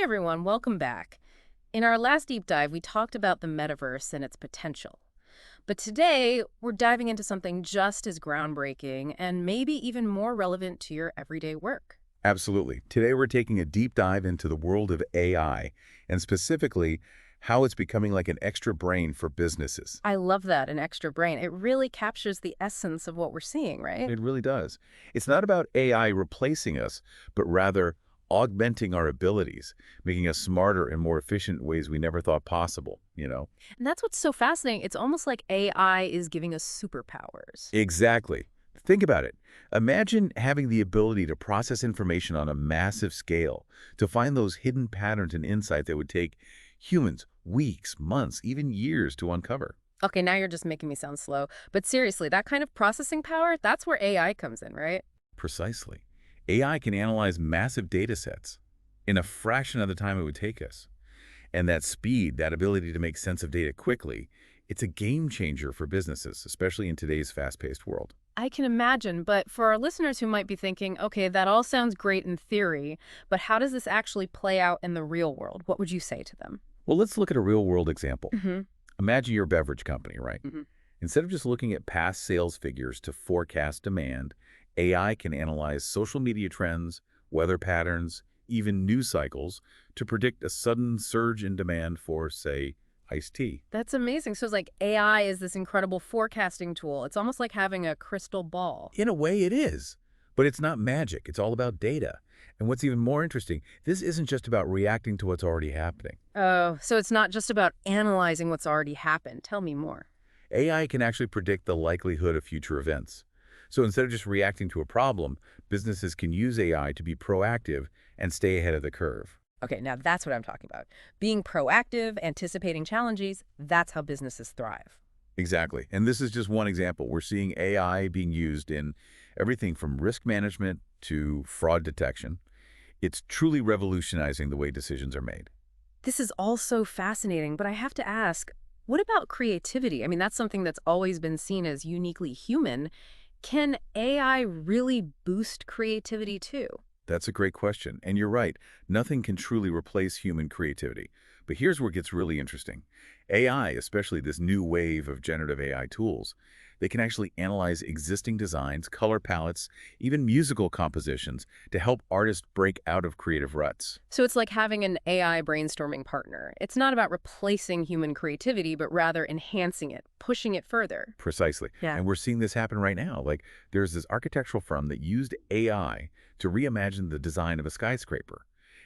Hey everyone, welcome back. In our last deep dive, we talked about the metaverse and its potential. But today, we're diving into something just as groundbreaking and maybe even more relevant to your everyday work. Absolutely. Today, we're taking a deep dive into the world of AI, and specifically, how it's becoming like an extra brain for businesses. I love that, an extra brain. It really captures the essence of what we're seeing, right? It really does. It's not about AI replacing us, but rather augmenting our abilities, making us smarter and more efficient in ways we never thought possible. And that's what's so fascinating. It's almost like AI is giving us superpowers. Exactly. Think about it. Imagine having the ability to process information on a massive scale, to find those hidden patterns and insight that would take humans weeks, months, even years to uncover. Okay, now you're just making me sound slow. But seriously, that kind of processing power, that's where AI comes in, right? Precisely. AI can analyze massive data sets in a fraction of the time it would take us. And that speed, that ability to make sense of data quickly, it's a game changer for businesses, especially in today's fast-paced world. I can imagine, but for our listeners who might be thinking, okay, that all sounds great in theory, but how does this actually play out in the real world? What would you say to them? Well, let's look at a real-world example. Hmm. Imagine your beverage company, right? Hmm. Instead of just looking at past sales figures to forecast demand, AI can analyze social media trends, weather patterns, even news cycles to predict a sudden surge in demand for, say, iced tea. That's amazing. So it's like AI is this incredible forecasting tool. It's almost like having a crystal ball. In a way, it is. But it's not magic. It's all about data. And what's even more interesting, this isn't just about reacting to what's already happening. Oh, so it's not just about analyzing what's already happened. Tell me more. AI can actually predict the likelihood of future events. So instead of just reacting to a problem, businesses can use AI to be proactive and stay ahead of the curve. Okay, now that's what I'm talking about. Being proactive, anticipating challenges, that's how businesses thrive. Exactly. And this is just one example. We're seeing AI being used in everything from risk management to fraud detection. It's truly revolutionizing the way decisions are made. This is all so fascinating, but I have to ask, what about creativity? I mean, that's something that's always been seen as uniquely human. Can AI really boost creativity too? That's a great question. And you're right, nothing can truly replace human creativity. But here's where it gets really interesting. AI, especially this new wave of generative AI tools, they can actually analyze existing designs, color palettes, even musical compositions to help artists break out of creative ruts. So it's like having an AI brainstorming partner. It's not about replacing human creativity, but rather enhancing it, pushing it further. Precisely. Yeah. And we're seeing this happen right now. Like, there's this architectural firm that used AI to reimagine the design of a skyscraper.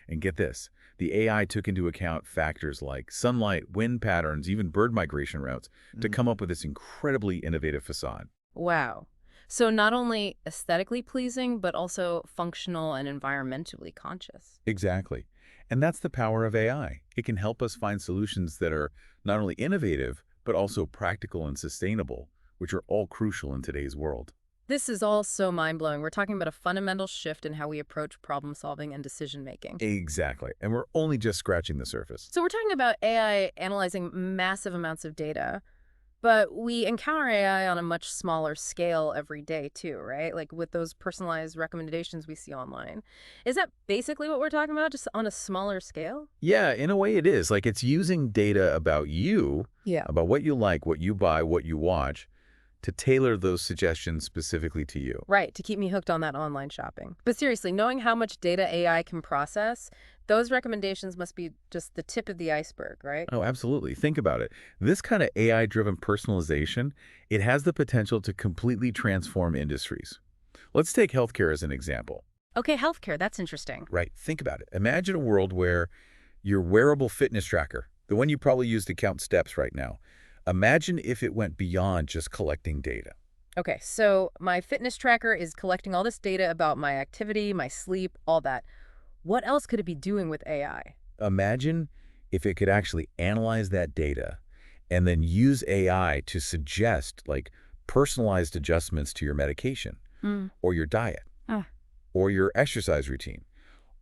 And get this, the AI took into account factors like sunlight, wind patterns, even bird migration routes to come up with this incredibly innovative facade. Wow. So not only aesthetically pleasing, but also functional and environmentally conscious. Exactly. And that's the power of AI. It can help us find solutions that are not only innovative, but also practical and sustainable, which are all crucial in today's world. This is all so mind-blowing. We're talking about a fundamental shift in how we approach problem solving and decision making. Exactly. And we're only just scratching the surface. So we're talking about AI analyzing massive amounts of data, but we encounter AI on a much smaller scale every day too, right? Like with those personalized recommendations we see online. Is that basically what we're talking about, just on a smaller scale? Yeah, in a way it is. Like it's using data about you, Yeah. about what you like, what you buy, what you watch, to tailor those suggestions specifically to you. Right, to keep me hooked on that online shopping. But seriously, knowing how much data AI can process, those recommendations must be just the tip of the iceberg, right? Oh, absolutely. Think about it. This kind of AI-driven personalization, it has the potential to completely transform industries. Let's take healthcare as an example. Okay, healthcare, that's interesting. Right, think about it. Imagine a world where your wearable fitness tracker, the one you probably use to count steps right now, imagine if it went beyond just collecting data. Okay, so my fitness tracker is collecting all this data about my activity, my sleep, all that. What else could it be doing with AI? Imagine if it could actually analyze that data and then use AI to suggest like personalized adjustments to your medication Hmm. or your diet Ah. or your exercise routine,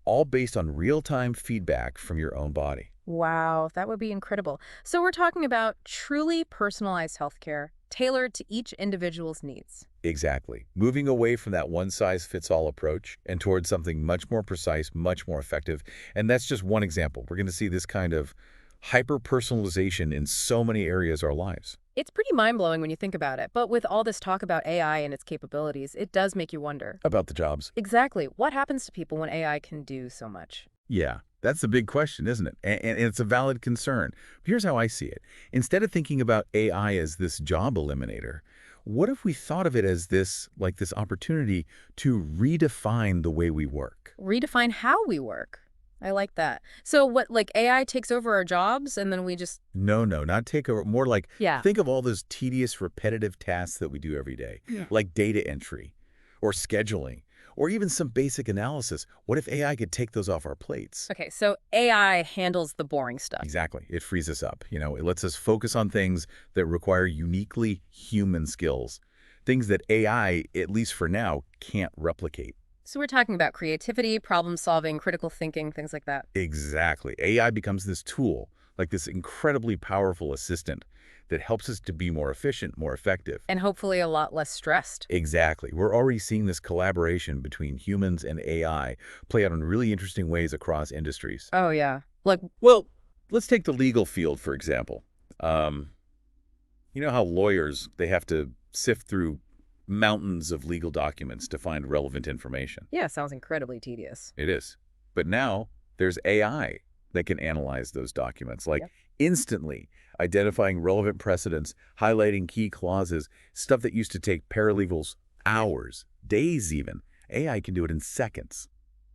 all based on real-time feedback from your own body. Wow, that would be incredible. So we're talking about truly personalized healthcare tailored to each individual's needs. Exactly. Moving away from that one-size-fits-all approach and towards something much more precise, much more effective. And that's just one example. We're going to see this kind of hyper-personalization in so many areas of our lives. It's pretty mind-blowing when you think about it, but with all this talk about AI and its capabilities, it does make you wonder. About the jobs. Exactly. What happens to people when AI can do so much? Yeah, that's the big question, isn't it? And it's a valid concern. Here's how I see it. Instead of thinking about AI as this job eliminator, what if we thought of it as this opportunity to redefine the way we work? Redefine how we work. I like that. So what, like AI takes over our jobs and then we just... No, no, not take over. More like Yeah. think of all those tedious, repetitive tasks that we do every day, Yeah. like data entry or scheduling or even some basic analysis. What if AI could take those off our plates? Okay, so AI handles the boring stuff. Exactly. It frees us up. It lets us focus on things that require uniquely human skills, things that AI, at least for now, can't replicate. So we're talking about creativity, problem solving, critical thinking, things like that. Exactly. AI becomes this tool, like this incredibly powerful assistant that helps us to be more efficient, more effective. And hopefully a lot less stressed. Exactly. We're already seeing this collaboration between humans and AI play out in really interesting ways across industries. Oh, yeah. Like, Well, let's take the legal field, for example. You know how lawyers, they have to sift through mountains of legal documents to find relevant information. yeah, sounds incredibly tedious. It is. But now there's AI that can analyze those documents, like Yep. instantly identifying relevant precedents, highlighting key clauses, stuff that used to take paralegals hours, days even. AI can do it in seconds.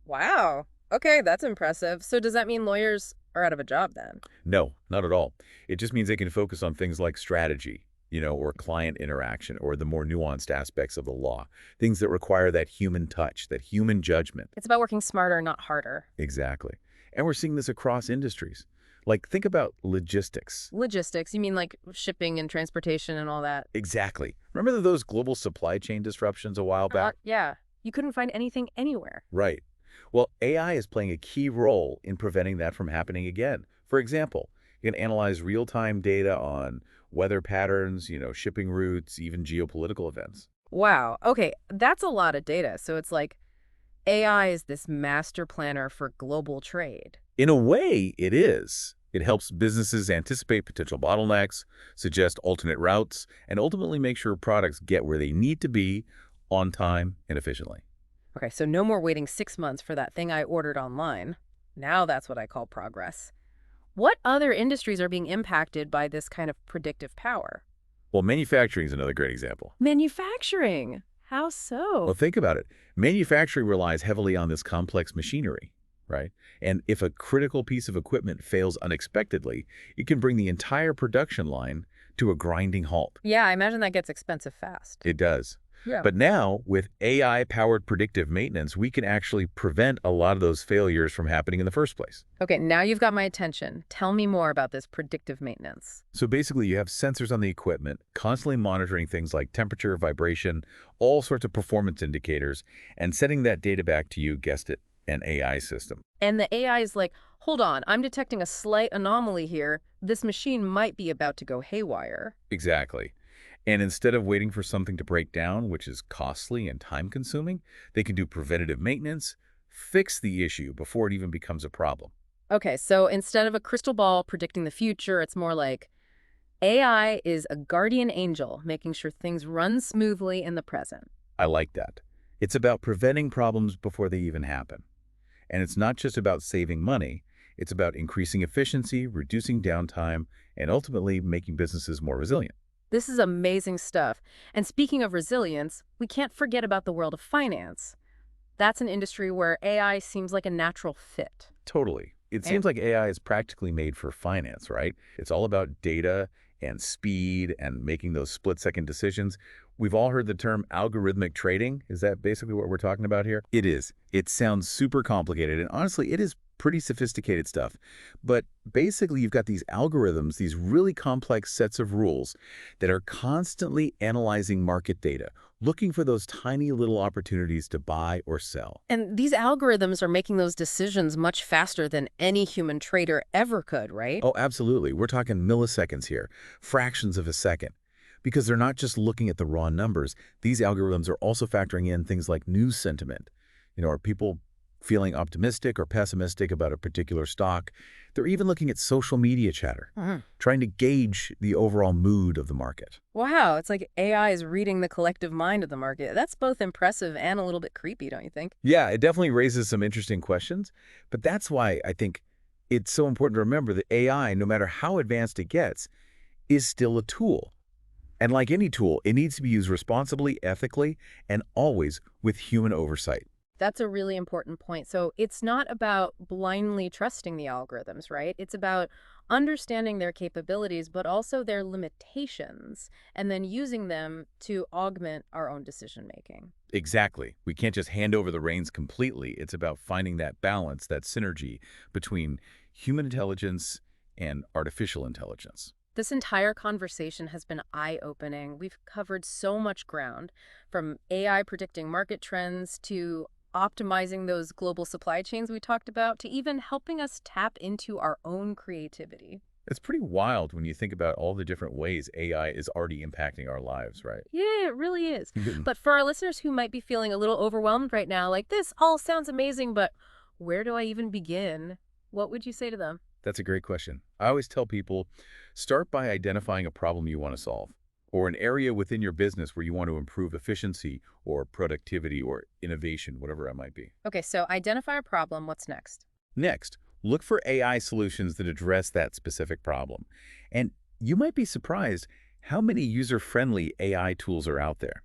Wow. Okay, that's impressive. So does that mean lawyers are out of a job then? No, not at all. It just means they can focus on things like strategy, or client interaction, or the more nuanced aspects of the law, things that require that human touch, that human judgment. It's about working smarter, not harder. Exactly. And we're seeing this across industries. Like, think about logistics. Logistics, you mean like shipping and transportation and all that? Exactly. Remember those global supply chain disruptions a while back? Yeah. You couldn't find anything anywhere. Right. Well, AI is playing a key role in preventing that from happening again. For example, you can analyze real-time data on weather patterns, shipping routes, even geopolitical events. Wow. Okay, that's a lot of data. So it's like AI is this master planner for global trade. In a way, it is. It helps businesses anticipate potential bottlenecks, suggest alternate routes, and ultimately make sure products get where they need to be on time and efficiently. Okay, so no more waiting 6 months for that thing I ordered online. Now that's what I call progress. What other industries are being impacted by this kind of predictive power? Well, manufacturing is another great example. Manufacturing. How Well, so? think about it. Manufacturing relies heavily on this complex machinery, right? And if a critical piece of equipment fails unexpectedly, it can bring the entire production line to a grinding halt. Yeah, I imagine that gets expensive fast. It does. Yeah. But now, with AI-powered predictive maintenance, we can actually prevent a lot of those failures from happening in the first place. Okay, now you've got my attention. Tell me more about this predictive maintenance. So basically, you have sensors on the equipment, constantly monitoring things like temperature, vibration, all sorts of performance indicators, and sending that data back to you, guessed it, an AI system. And the AI is like, hold on, I'm detecting a slight anomaly here. This machine might be about to go haywire. Exactly. And instead of waiting for something to break down, which is costly and time-consuming, they can do preventative maintenance, fix the issue before it even becomes a problem. Okay, so instead of a crystal ball predicting the future, it's more like AI is a guardian angel, making sure things run smoothly in the present. I like that. It's about preventing problems before they even happen. And it's not just about saving money. It's about increasing efficiency, reducing downtime, and ultimately making businesses more resilient. This is amazing stuff. And speaking of resilience, we can't forget about the world of finance. That's an industry where AI seems like a natural fit. Totally. It And- seems like AI is practically made for finance, right? It's all about data and speed and making those split-second decisions. We've all heard the term algorithmic trading. Is that basically what we're talking about here? It is. It sounds super complicated, and honestly, it is pretty sophisticated stuff. But basically, you've got these algorithms, these really complex sets of rules that are constantly analyzing market data, looking for those tiny little opportunities to buy or sell. And these algorithms are making those decisions much faster than any human trader ever could, right? Oh, absolutely. We're talking milliseconds here, fractions of a second. because they're not just looking at the raw numbers. These algorithms are also factoring in things like news sentiment. Are people feeling optimistic or pessimistic about a particular stock? They're even looking at social media chatter, Mhm. trying to gauge the overall mood of the market. Wow, it's like AI is reading the collective mind of the market. That's both impressive and a little bit creepy, don't you think? Yeah, it definitely raises some interesting questions, but that's why I think it's so important to remember that AI, no matter how advanced it gets, is still a tool. And like any tool, it needs to be used responsibly, ethically, and always with human oversight. That's a really important point. So it's not about blindly trusting the algorithms, right? It's about understanding their capabilities, but also their limitations, and then using them to augment our own decision making. Exactly. We can't just hand over the reins completely. It's about finding that balance, that synergy between human intelligence and artificial intelligence. This entire conversation has been eye-opening. We've covered so much ground, from AI predicting market trends to optimizing those global supply chains we talked about, to even helping us tap into our own creativity. It's pretty wild when you think about all the different ways AI is already impacting our lives, right? Yeah, it really is. But for our listeners who might be feeling a little overwhelmed right now, like this all sounds amazing, but where do I even begin? What would you say to them? That's a great question. I always tell people, start by identifying a problem you want to solve, or an area within your business where you want to improve efficiency or productivity or innovation, whatever it might be. Okay, so identify a problem. What's next? Next, look for AI solutions that address that specific problem. And you might be surprised how many user-friendly AI tools are out there.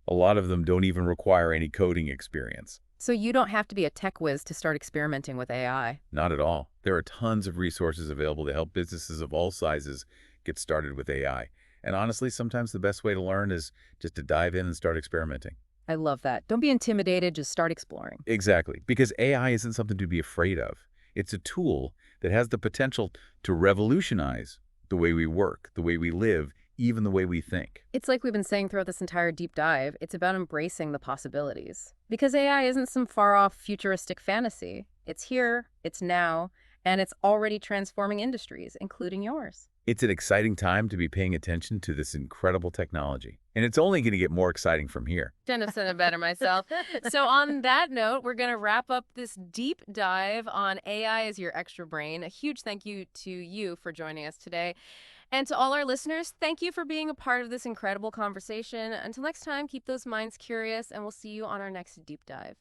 A lot of them don't even require any coding experience. So you don't have to be a tech whiz to start experimenting with AI. Not at all. There are tons of resources available to help businesses of all sizes get started with AI. And honestly, sometimes the best way to learn is just to dive in and start experimenting. I love that. Don't be intimidated, just start exploring. Exactly, because AI isn't something to be afraid of. It's a tool that has the potential to revolutionize the way we work, the way we live, even the way we think. It's like we've been saying throughout this entire deep dive, it's about embracing the possibilities. Because AI isn't some far-off futuristic fantasy. It's here, it's now, and it's already transforming industries, including yours. It's an exciting time to be paying attention to this incredible technology. And it's only going to get more exciting from here. Couldn't have said it better myself. So on that note, we're going to wrap up this deep dive on AI as your extra brain. A huge thank you to you for joining us today. And to all our listeners, thank you for being a part of this incredible conversation. Until next time, keep those minds curious, and we'll see you on our next deep dive.